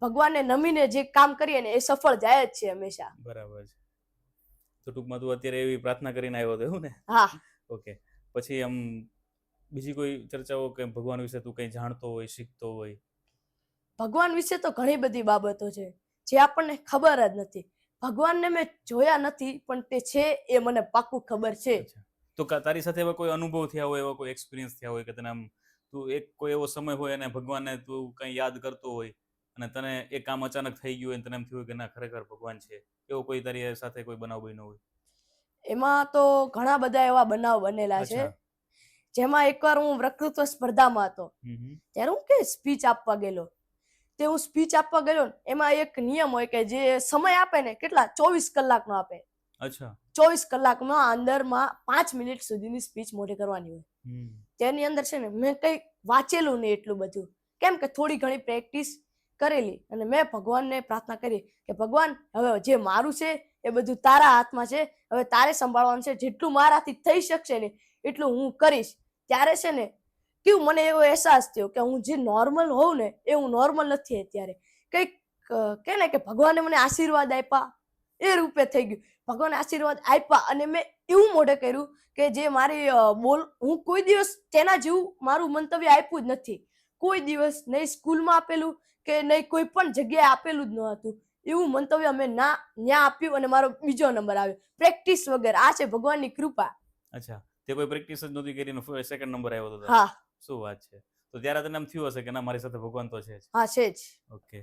ભગવાનને નમીને જે કામ કરીએ ને એ સફળ જાય જ છે હંમેશા. બરાબર છે. તો ટૂંકમાં તું અત્યારે એવી પ્રાર્થના કરીને આવ્યો હતો એવું ને? હા. ઓકે, પછી આમ બીજી કોઈ ચર્ચાઓ કે ભગવાન વિશે તું કંઈ જાણતો હોય, શીખતો હોય? ભગવાન વિશે તો ઘણી બધી બાબતો છે જે આપણને ખબર જ નથી. ભગવાનને મેં જોયા નથી પણ તે છે એ મને પાક્કું ખબર છે. તો તારી સાથે એવા કોઈ અનુભવ થયા હોય, એવા કોઈ એક્સપિરિયન્સ થયા હોય કે તને આમ તું કોઈ એવો સમય હોય અને ભગવાનને તું કંઈ યાદ કરતો હોય અને તને એ કામ અચાનક થઈ ગયું હોય તને એમ થયું કે ના ખરેખર ભગવાન છે, એવો કોઈ તારી સાથે કોઈ બનાવ બન્યો હોય? એમાં તો ઘણા બધા એવા બનાવ બનેલા છે. જેમાં એકવાર હું વક્તૃત્વ સ્પર્ધામાં હતો, ત્યારે હું કે સ્પીચ આપવા ગયેલો. તે હું સ્પીચ આપવા ગયો ને એમાં એક નિયમ હોય કે જે સમય આપે ને કેટલા 24 કલાકનો આપે. 24 કલાકમાં અંદરમાં 5 મિનિટ સુધીની સ્પીચ મોઢે કરવાની હોય. તેની અંદર છે ને મેં કંઈ વાંચેલું નહીં એટલું બધું, કેમ કે થોડી ઘણી પ્રેક્ટિસ કરેલી. અને મેં ભગવાનને પ્રાર્થના કરી કે ભગવાન, હવે જે મારું છે એ બધું તારા હાથમાં છે, હવે તારે સંભાળવાનું છે. જેટલું મારાથી થઈ શકશે ને એટલું હું કરીશ. ત્યારે છે ને કેવું મને એવો અહેસાસ થયો કે હું જે નોર્મલ હોઉં ને એ હું નોર્મલ નથી અત્યારે. કંઈક કે ને કે ભગવાને મને આશીર્વાદ આપ્યા એ રૂપે થઈ ગયું. ભગવાને આશીર્વાદ આપ્યા અને મેં એવું મોઢે કર્યું કે જે મારી હું કોઈ દિવસ તેના જેવું મારું મંતવ્ય આપ્યું જ નથી. કોઈ દિવસ નહીં સ્કૂલમાં આપેલું કે નહીં કોઈ પણ જગ્યાએ આપેલું જ ન હતું. એવું મંતવ્ય મેં ત્યાં આપ્યું અને મારો બીજો નંબર આવ્યો, પ્રેક્ટિસ વગર. આ છે ભગવાનની કૃપા. અચ્છા, તે કોઈ પ્રેક્ટિસ જ નહોતી કરીને સેકન્ડ નંબર આવ્યો હતો? હા. શું વાત છે. તો ત્યારે તને એમ થયું હશે કે ના મારી સાથે ભગવાન તો છે જ. હા, છે જ. ઓકે,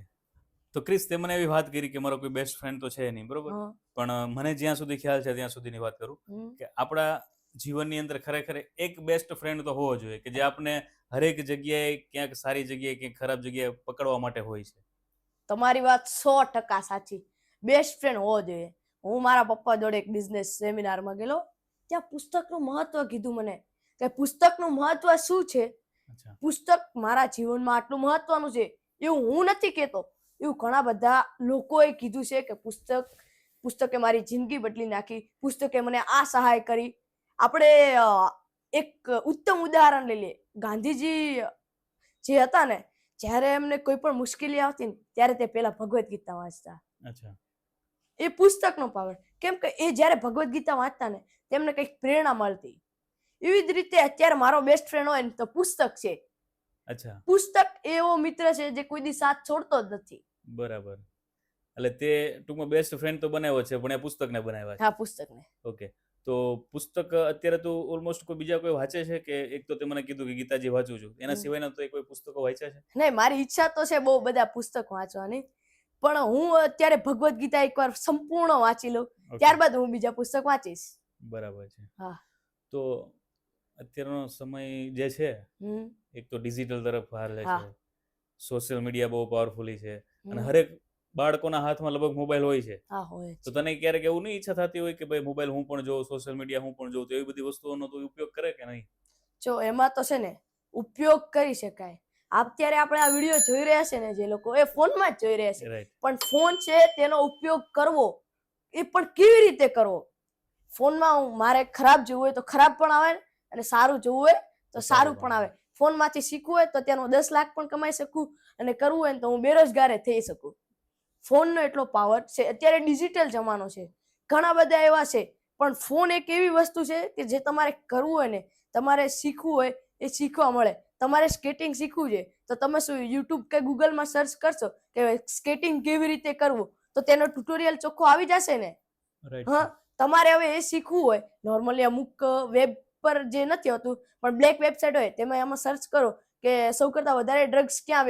તો ક્રિસ તે મને એવી વાત કરી કે મારો કોઈ બેસ્ટ ફ્રેન્ડ તો છે નહીં, બરોબર? પણ મને જ્યાં સુધી ખ્યાલ છે ત્યાં સુધીની વાત કરું કે આપણા જીવનની અંદર ખરેખર એક બેસ્ટ ફ્રેન્ડ તો હોવો જોઈએ કે જે આપણે હરેક જગ્યાએ, ક્યાંક સારી જગ્યાએ, ક્યાંક ખરાબ જગ્યાએ પકડવા માટે હોય છે. તમારી વાત 100% સાચી. બેસ્ટ ફ્રેન્ડ હોવો જોઈએ. હું મારા પપ્પા જોડે એક બિઝનેસ સેમિનારમાં ગયેલો, ત્યાં પુસ્તકનું મહત્વ કીધું મને કે પુસ્તકનું મહત્વ શું છે. પુસ્તક મારા જીવનમાં આટલું મહત્વનું છે એવું હું નથી કહેતો, એવું ઘણા બધા લોકોએ કીધું છે કે પુસ્તકે મારી જિંદગી બદલી નાખી, પુસ્તકે મને આ સહાય કરી. આપણે એક ઉત્તમ ઉદાહરણ લઈ લઈએ. ગાંધીજી જે હતા ને જ્યારે એમને કોઈ પણ મુશ્કેલી આવતી ને ત્યારે તે પહેલા ભગવદ્ ગીતા વાંચતા. અચ્છા. એ પુસ્તકનો પાવર. કેમ કે એ જ્યારે ભગવદ્ ગીતા વાંચતા ને તેમને કંઈક પ્રેરણા મળતી. એવી જ રીતે અત્યારે મારો બેસ્ટ ફ્રેન્ડ હોય ને તો પુસ્તક છે. અચ્છા. પુસ્તક એવો મિત્ર છે જે કોઈ દી સાથ છોડતો જ નથી. બરાબર. એટલે તે ટૂંકમાં બેસ્ટ ફ્રેન્ડ તો બનાવ્યો છે પણ એ પુસ્તકને બનાવ્યા છે. હા, પુસ્તકને. ઓકે. તો પુસ્તક અત્યારે તું ઓલમોસ્ટ કોઈ બીજા કોઈ વાંચે છે કે એક તો તે મને કીધું કે ગીતાજી વાંચું છું, એના સિવાયના તો કોઈ પુસ્તકો વાંચ્યા છે? નહીં, મારી ઈચ્છા તો છે બહુ બધા પુસ્તક વાંચવાની, પણ હું અત્યારે ભગવદ્ ગીતા એકવાર સંપૂર્ણ વાંચી લઉં ત્યારબાદ હું બીજા પુસ્તક વાંચીશ. બરાબર છે. હા. તો અત્યારનો સમય જે છે એક તો ડિજિટલ તરફ હાલે છે, સોશિયલ મીડિયા બહુ પાવરફુલી છે અને હરેક બાળકોના હાથમાં લગભગ મોબાઈલ હોય છે. હા, હોય. તો તને ક્યારેક એવું નહીં ઈચ્છા થતી હોય કે ભાઈ મોબાઈલ હું પણ જોઉં, સોશિયલ મીડિયા હું પણ જોઉં, તો એવી બધી વસ્તુઓનો તો ઉપયોગ કરે કે નહીં? જો એમાં તો છે ને ઉપયોગ કરી શકાય. અત્યારે આપણે આ વિડીયો જોઈ રહ્યા છે ને જે લોકો, એ ફોનમાં જ જોઈ રહ્યા છે, પણ ફોન છે તેનો ઉપયોગ કરવો એ પણ કેવી રીતે કરવો. ફોનમાં મારે ખરાબ જોવું હોય તો ખરાબ પણ આવે અને સારું જોવું હોય તો સારું પણ આવે. ફોનમાંથી શીખવું હોય તો તેનો 10 લાખ પણ કમાઈ શકું અને કરવું હોય તો હું બેરોજગાર થઈ શકું. ફોનનો એટલો પાવર છે. અત્યારે ડિજિટલ જમાનો છે, ઘણા બધા એવા છે, પણ ફોન એક એવી વસ્તુ છે કે જે તમારે કરવું હોય ને, તમારે શીખવું હોય એ શીખવા મળે. તમારે સ્કેટિંગ શીખવું છે તો તમે શું યુટ્યુબ કે ગૂગલમાં સર્ચ કરશો કે સ્કેટિંગ કેવી રીતે કરવું, તો તેનો ટ્યુટોરિયલ ચોખ્ખો આવી જશે ને. હા, તમારે હવે એ શીખવું હોય, નોર્મલી અમુક વેબ પર જે નથી હોતું પણ બ્લેક વેબસાઇટ હોય તેમાં એમાં સર્ચ કરો કે સૌ કરતા વધારે ડ્રગ્સ ક્યાં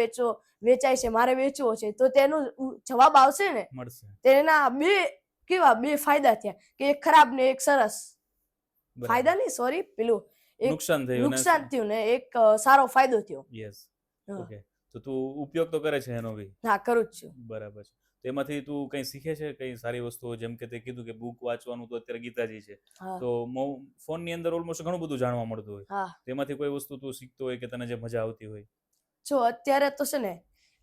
વેચાય છે, મારે વેચવો છે, તો તેનો જવાબ આવશે ને. મળશે. તેના બે ફાયદા થયા કે એક ખરાબ ને એક સરસ. ફાયદા નહીં, સોરી, પેલું નુકસાન થયું ને એક સારો ફાયદો થયો. યસ. ઓકે. તો તું ઉપયોગ તો કરે છે એનો બી? હા, કરું જ છું. બરાબર છે. તેમાંથી તું કંઈ શીખે છે, કંઈ સારી વસ્તુઓ? જેમ કે તે કીધું કે બુક વાંચવાનું તો અત્યારે ગીતાજી છે, તો ફોનની અંદર ઓલમોસ્ટ ઘણું બધું જાણવા મળતું હોય, તેમાંથી કોઈ વસ્તુ તું શીખતો હોય કે તને જે મજા આવતી હોય? જો અત્યારે તો છે ને,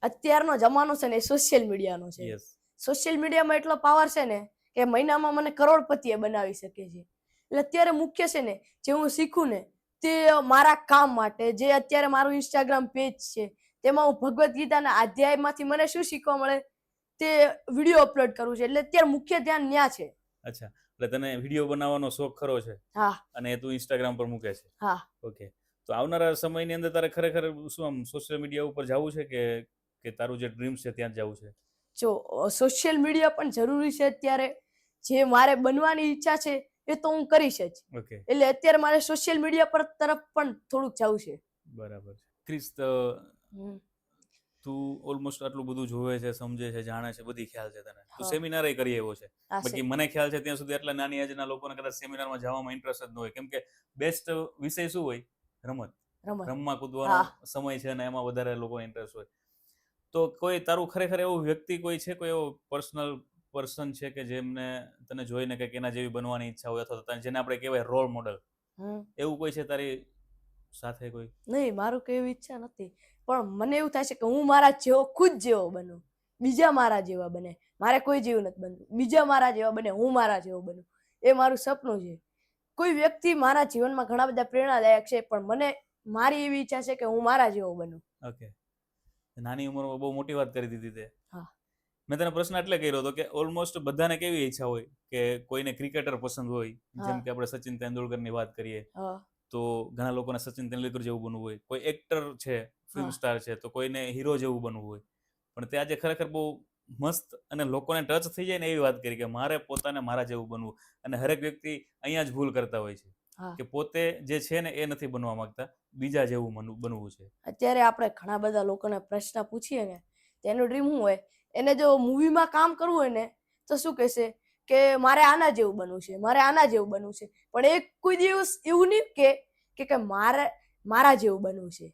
અત્યારનો જમાનો છે ને એ સોશિયલ મીડિયાનો છે. સોશિયલ મીડિયામાં એટલો પાવર છે ને કે મહિનામાં મને કરોડપતિએ બનાવી શકે છે. એટલે અત્યારે મુખ્ય છે ને જે હું શીખું ને તે મારા કામ માટે, જે અત્યારે મારું ઇન્સ્ટાગ્રામ પેજ છે તેમાં હું ભગવદ્ ગીતાના અધ્યાયમાંથી મને શું શીખવા મળે તે વિડીયો અપલોડ કરું છું. એટલે અત્યારે મુખ્ય ધ્યાન ન્યા છે. અચ્છા. એટલે તને વિડીયો બનાવવાનો શોખ ખરો છે? હા. અને તું ઇન્સ્ટાગ્રામ પર મૂકે છે? હા. ઓકે. તો આવનારા સમયની અંદર તારે ખરેખર શું આમ સોશિયલ મીડિયા ઉપર જવું છે કે તારું જે ડ્રીમ છે ત્યાં જ જવું છે? જો સોશિયલ મીડિયા પણ જરૂરી છે અત્યારે. જે મારે બનવાની ઈચ્છા છે એ તો હું કરીશ જ. ઓકે. એટલે અત્યારે મારે સોશિયલ મીડિયા પર તરફ પણ થોડુંક જવું છે. બરાબર છે. ક્રિસ, તું ઓલમોસ્ટ આટલું બધું જોવે છે, સમજે છે, જાણે છે, બધી ખ્યાલ છે તને. તું સેમિનાર કરી આવ્યો છે. બાકી મને ખ્યાલ છે ત્યાં સુધી આટલા નાની એજના લોકોને કદાચ સેમિનારમાં જવામાં ઇન્ટરેસ્ટ જ ન હોય, કેમ કે બેસ્ટ વિષય શું હોય? રમત. રમવા કૂદવાનો સમય છે અને એમાં વધારે લોકો ઇન્ટરેસ્ટ હોય. તો કોઈ તારું ખરેખર એવું વ્યક્તિ કોઈ છે, કોઈ એવો પર્સન છે કે જેમને તને જોઈને કંઈક એના જેવી બનવાની ઈચ્છા હોય, અથવા જેને આપણે કહેવાય રોલ મોડલ, એવું કોઈ છે તારી સાથે કોઈ? નહીં, મારું કઈ એવી ઈચ્છા નથી, પણ મને એવું થાય છે કે હું મારા જેવો ખુદ જેવો બનું, બીજા મારા જેવા બને. મારે કોઈ જેવું નથી બનવું, બીજા મારા જેવા બને, હું મારા જેવો બનું, એ મારું સપનું છે. કોઈ વ્યક્તિ મારા જીવનમાં ઘણા બધા પ્રેરણાદાયક છે, પણ મને મારી એવી ઈચ્છા છે કે હું મારા જેવો બનું. ઓકે. નાની ઉંમરમાં બહુ મોટી વાત કરી દીધી તે. હા. મેં તને પ્રશ્ન એટલે કર્યો હતો કે ઓલમોસ્ટ બધાને કેવી ઈચ્છા હોય કે કોઈને ક્રિકેટર પસંદ હોય, જેમ કે આપણે સચિન તેંડુલકરની વાત કરીએ તો ઘણા લોકોને સચિન તેંડુલકર જેવું બનવું હોય, કોઈ એક્ટર છે, ફિલ્મ સ્ટાર છે, તો કોઈને હીરો જેવું બનવું હોય. પણ તે આજે ખરેખર બહુ મસ્ત અને લોકોને ટચ થઈ જાય ને એવી વાત કરી કે મારે પોતાને મારા જેવું બનવું. અને હરેક વ્યક્તિ અહીંયા જ ભૂલ કરતા હોય છે કે પોતે જે છે ને એ નથી બનવા માંગતા, બીજા જેવું બનવું છે. અત્યારે આપણે ઘણા બધા લોકોને પ્રશ્ન પૂછીએ ને, તેનું ડ્રીમ શું હોય, એને જો મૂવીમાં કામ કરવું હોય ને તો શું કહેશે કે મારે આના જેવું બનવું છે, મારે આના જેવું બનવું છે. પણ એક કોઈ દિવસ એવું નહીં કે મારે મારા જેવું બનવું છે.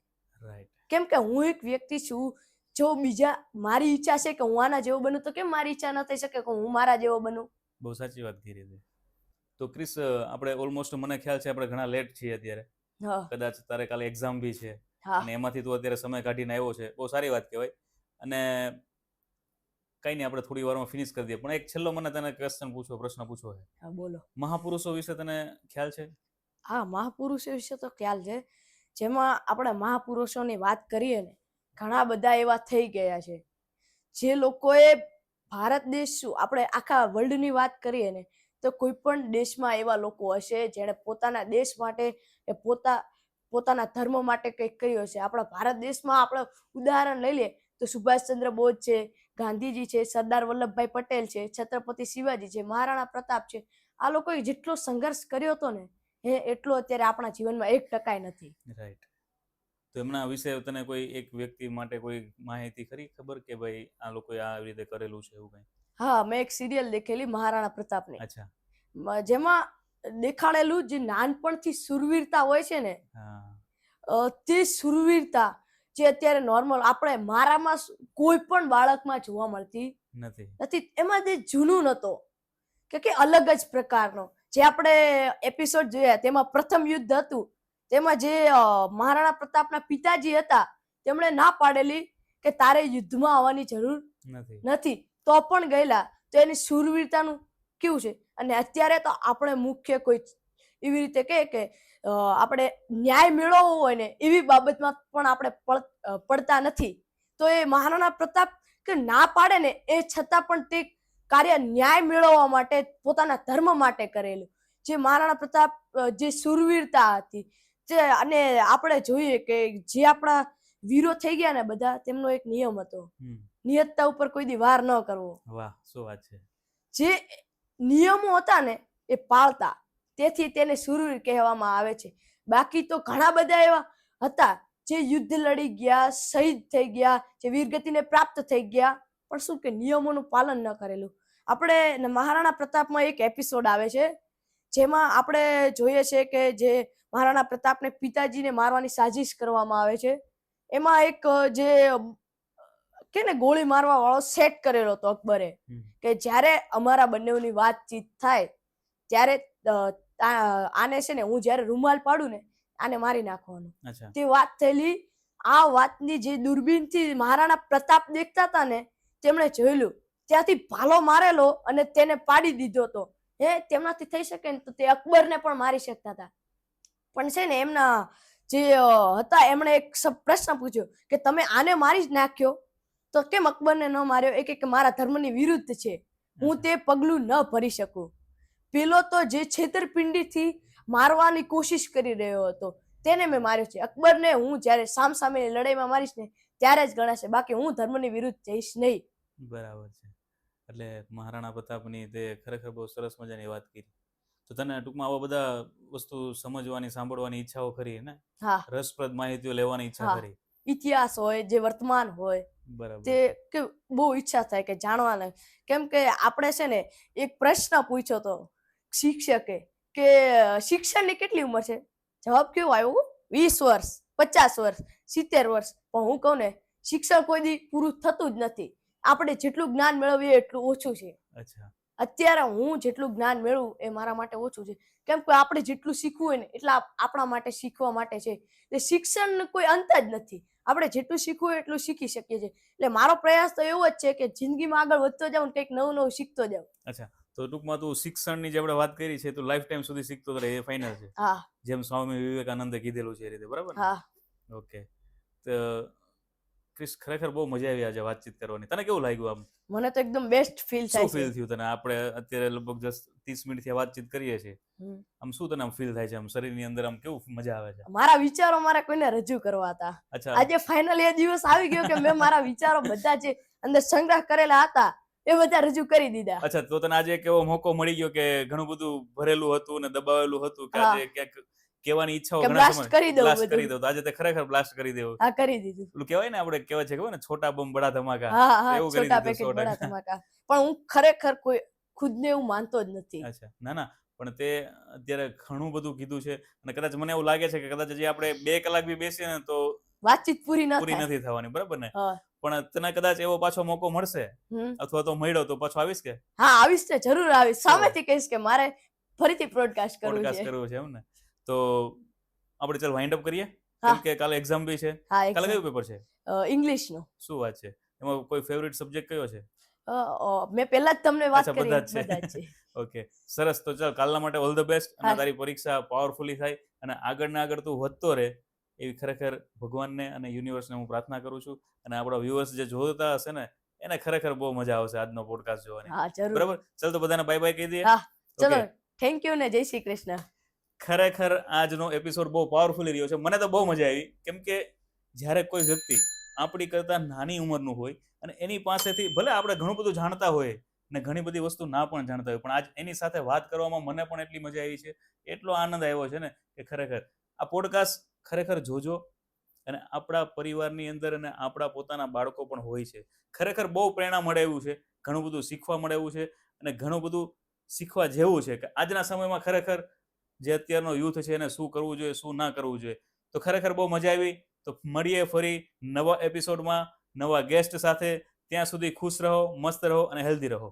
કેમ કે હું એક વ્યક્તિ છું, જો બીજા મારી ઈચ્છા છે કે હું આના જેવો બનું, તો કેમ મારી ઈચ્છા ન થઈ શકે કે હું મારા જેવો બનું? બહુ સાચી વાત કરી છે. તો ક્રિસ, આપણે ઓલમોસ્ટ મને ખ્યાલ છે આપણે ઘણા લેટ છીએ અત્યારે. કદાચ તારે કાલે એક્ઝામ બી છે અને એમાંથી તું અત્યારે સમય કાઢીને આવ્યો છે, બહુ સારી વાત કહેવાય. અને કઈ નહીં, આપણે થોડી વારમાં ફિનિશ કરી દઈએ, પણ એક છેલ્લો મને તને પ્રશ્ન પૂછવો છે. હા, બોલો. મહાપુરુષો વિશે તને ખ્યાલ છે? હા, મહાપુરુષો વિશે તો ખ્યાલ છે. જેમાં આપણે મહાપુરુષોની વાત કરીએ ને, ઘણા બધા એવા થઈ ગયા છે જે લોકોએ ભારત દેશ શું આપણે આખા વર્લ્ડની વાત કરીએ ને તો કોઈ પણ દેશમાં એવા લોકો હશે જેણે પોતાના દેશ માટે પોતાના ધર્મ માટે કંઈક કર્યું હશે. આપણા ભારત દેશમાં આપણે ઉદાહરણ લઈ લઈએ તો સુભાષચંદ્ર બોઝ છે, ગાંધીજી છે, સરદાર વલ્લભભાઈ પટેલ છે, છત્રપતિ શિવાજી છે, મહારાણા પ્રતાપ છે. આ લોકોએ જેટલો સંઘર્ષ કર્યો હતો ને એટલો અત્યારે આપણા જીવનમાં 1% નથી. રાઈટ. તો એમના વિશે તને કોઈ એક વ્યક્તિ માટે કોઈ માહિતી ખરી ખબર કે ભાઈ આ લોકોએ આવી રીતે કરેલું છે એવું કંઈ? હા, મેં એક સિરિયલ દેખેલી મહારાણા પ્રતાપની. અચ્છા. જેમાં દેખાડેલું જે નાનપણથી શૂરવીરતા હોય છે ને તે શૂરવીરતા જે અત્યારે નોર્મલ આપણે મારામાં કોઈ પણ બાળકમાં જોવા મળતી નથી. એમાં જે જૂનું નતો કે અલગ જ પ્રકારનો જે આપણે એપિસોડ જોયા તેમાં પ્રથમ યુદ્ધ હતું તેમાં જે મહારાણા પ્રતાપના પિતાજી હતા તેમણે ના પાડેલી કે તારે યુદ્ધમાં આવવાની જરૂર નથી તો પણ ગયેલા. તો એની શૂરવીરતાનું કેવું છે. અને અત્યારે તો આપણે મુખ્ય કોઈ એવી રીતે કે આપણે ન્યાય મેળવવો હોય ને એવી બાબતમાં પણ આપણે પડતા નથી. તો એ મહારાણા પ્રતાપ કે ના પાડે ને એ છતાં પણ તે કાર્ય ન્યાય મેળવવા માટે પોતાના ધર્મ માટે કરેલું. જે મહારાણા પ્રતાપ જે શૂરવીરતા હતી અને આપણે જોઈએ કે જે આપણા વીરો થઈ ગયા ને બધા તેમનો એક નિયમ હતો નિયતતા ઉપર કોઈ દી વાર ન કરવો. વાહ, શું વાત છે. જે નિયમો હતા ને એ પાળતા તેથી તેને શૂરવીર કહેવામાં આવે છે. બાકી તો ઘણા બધા એવા હતા જે યુદ્ધ લડી ગયા, શહીદ થઈ ગયા, જે વીરગતિને પ્રાપ્ત થઈ ગયા પણ શું કે નિયમોનું પાલન ન કરેલું. આપણે મહારાણા પ્રતાપમાં એક એપિસોડ આવે છે જેમાં આપણે જોઈએ છે કે જે મહારાણા પ્રતાપને પિતાજીને મારવાની સાજિશ કરવામાં આવે છે. એમાં એક જે કે ને ગોળી મારવા વાળો સેટ કરેલો હતો અકબરે કે જ્યારે અમારા બંનેની વાતચીત થાય ત્યારે આને છે ને હું જ્યારે રૂમાલ પાડું ને આને મારી નાખવાનું. તે વાત થયેલી. આ વાતની જે દૂરબીનથી મહારાણા પ્રતાપ દેખતા હતા ને તેમણે જોયેલું ત્યાંથી ભાલો મારેલો અને તેને પાડી દીધો હતો. તેમનાથી થઈ શકે ને તો તે અકબરને પણ મારી શકતા હતા. પણ છે ને એમના જે હતા એમણે એક પ્રશ્ન પૂછ્યો કે તમે આને મારી જ નાખ્યો તો કેમ અકબરને ન માર્યો? એ કે મારા ધર્મની વિરુદ્ધ છે, હું તે પગલું ન ભરી શકું. પેલો તો જે છેતરપિંડીથી મારવાની કોશિશ કરી રહ્યો હતો તેને મેં માર્યો છે. અકબરને હું જ્યારે સામસામેની લડાઈમાં મારીશ ને ત્યારે જ ગણાશે, બાકી હું ધર્મની વિરુદ્ધ જઈશ નહીં. બરાબર છે. એટલે મહારાણા પ્રતાપની તે ખરેખર બહુ સરસ મજાની વાત કરી. તો તને ટૂંકમાં આવા બધા વસ્તુ સમજવાની, સાંભળવાની ઈચ્છાઓ ખરી ને? હા, રસપ્રદ માહિતીઓ લેવાની ઈચ્છા ખરી. ઇતિહાસ હોય, જે વર્તમાન હોય, તે કે બહુ ઈચ્છા થાય કે જાણવાના. કેમ કે આપણે છે ને એક પ્રશ્ન પૂછ્યો તો શિક્ષકે કે શિક્ષણની કેટલી ઉંમર છે? જવાબ કેવો આવ્યો? 20 વર્ષ, 50 વર્ષ, 70 વર્ષ. પણ હું કહું ને શિક્ષણ કોઈ દી પૂરું થતું જ નથી. આપણે જેટલું જ્ઞાન મેળવીએ એટલું ઓછું છે. અત્યારે હું જેટલું જ્ઞાન મેળવું એ મારા માટે ઓછું છે. કેમ કે આપણે જેટલું શીખવું હોય ને એટલા આપણા માટે શીખવા માટે છે. એટલે શિક્ષણ કોઈ અંત જ નથી. આપણે જેટલું શીખવું હોય એટલું શીખી શકીએ છીએ. એટલે મારો પ્રયાસ તો એવો જ છે કે જિંદગીમાં આગળ વધતો જાઉં, કંઈક નવું નવું શીખતો જાઉં. અચ્છા, તો ટૂંકમાં તું શિક્ષણની જે આપણે વાત કરી છે તું લાઈફ ટાઈમ સુધી શીખતો રહે એ ફાઇનલ છે? હા. જેમ સ્વામી વિવેકાનંદે કીધેલું છે એ રીતે, બરાબર? હા. ઓકે. તો ક્રિશ, ખરેખર બહુ મજા આવી આજે વાતચીત કરવાની. તને કેવું લાગ્યું આમ? મને તો એકદમ બેસ્ટ ફીલ થાય છે. શું ફીલ થયું તને? આપણે અત્યારે લગભગ જસ્ટ 30 મિનિટથી વાતચીત કરીએ છીએ. આમ શું તને આમ ફીલ થાય છે? આમ શરીરની અંદર આમ કેવું મજા આવે છે? મારા વિચારો મારે કોઈને રજૂ કરવા હતા. આજે ફાઇનલી એ દિવસ આવી ગયો કે મેં મારા વિચારો બધા જે અંદર સંગ્રહ કરેલા હતા એ બધા રજૂ કરી દીધા. અચ્છા, તો તને આજે કેવો મોકો મળી ગયો કે ઘણું બધું ભરેલું હતું ને દબાવેલું હતું કે આજે ક્યાંક કહેવાની ઈચ્છાઓ ઘણા સમય બ્લાસ્ટ કરી દઉં. આજે તે ખરેખર બ્લાસ્ટ કરી દેવું. હા, કરી દીધું. પેલું કહેવાય ને આપણે કહેવાય છે ખબર ને, છોટા બમ બડા ધમાકા. હા, એવું કરી દીધું. બડા ધમાકા. પણ હું ખરેખર કોઈ ખુદને એવું માનતો જ નથી. અચ્છા, ના પણ તે અત્યારે ઘણું બધું કીધું છે અને કદાચ મને એવું લાગે છે કે કદાચ જે આપણે 2 કલાક બી બેસીએ ને તો વાતચીત પૂરી નથી થવાની, બરાબર ને? પણ તને કદાચ એવો પાછો મોકો મળશે અથવા તો મળ્યો તો પાછો આવીશ કે? હા, આવીશ ને, જરૂર આવીશ. સામેથી કહીશ કે મારે ફરીથી પોડકાસ્ટ કરવું છે એમ ને? તો આપણે ચાલ વાઇન્ડ અપ કરીએ કેમ કે કાલે એક્ઝામ બી છે. કાલે કયું પેપર છે? ઇંગ્લિશનું. શું વાત છે? એમાં કોઈ ફેવરિટ સબ્જેક્ટ કયો છે? મેં પહેલા જ તમને વાત કરી. બધા છે. ઓકે, સરસ. તો ચાલ કાલના માટે ઓલ ધ બેસ્ટ અને તારી પરીક્ષા પાવરફુલી થાય અને આગળ તું વધતો રહે એવી ખરેખર ભગવાનને અને યુનિવર્સને હું પ્રાર્થના કરું છું. અને આપણા વ્યુઅર્સ જે જોતા હશે ને એને ખરેખર બહુ મજા આવશે આજનો પોડકાસ્ટ જોવાની. હા જરૂર. બરાબર, ચાલ તો બધાને બાય બાય કહી દઈએ. હા ચલો, Okay. થેન્ક યુ ને જય શ્રી કૃષ્ણ. ખરેખર આજનો એપિસોડ બહુ પાવરફુલી રહ્યો છે. મને તો બહુ મજા આવી, કેમ કે જ્યારે કોઈ વ્યક્તિ આપણી કરતા નાની ઉંમરનું હોય અને એની પાસેથી ભલે આપણે ઘણું બધું જાણતા હોય ને ઘણી બધી વસ્તુ ના પણ જાણતા હોય, પણ આજ એની સાથે વાત કરવામાં મને પણ એટલી મજા આવી છે, એટલો આનંદ આવ્યો છે ને કે ખરેખર આ પોડકાસ્ટ ખરેખર જોજો. અને આપણા પરિવારની અંદર અને આપણા પોતાના બાળકો પણ હોય છે, ખરેખર બહુ પ્રેરણા મળે એવું છે, ઘણું બધું શીખવા મળે એવું છે. અને ઘણું બધું શીખવા જેવું છે કે આજના સમયમાં ખરેખર જે અત્યારનો યુથ છે એને શું કરવું જોઈએ, શું ના કરવું જોઈએ. તો ખરેખર બહુ મજા આવી. તો મળીએ ફરી નવા એપિસોડમાં નવા ગેસ્ટ સાથે. ત્યાં સુધી ખુશ રહો, મસ્ત રહો અને હેલ્ધી રહો.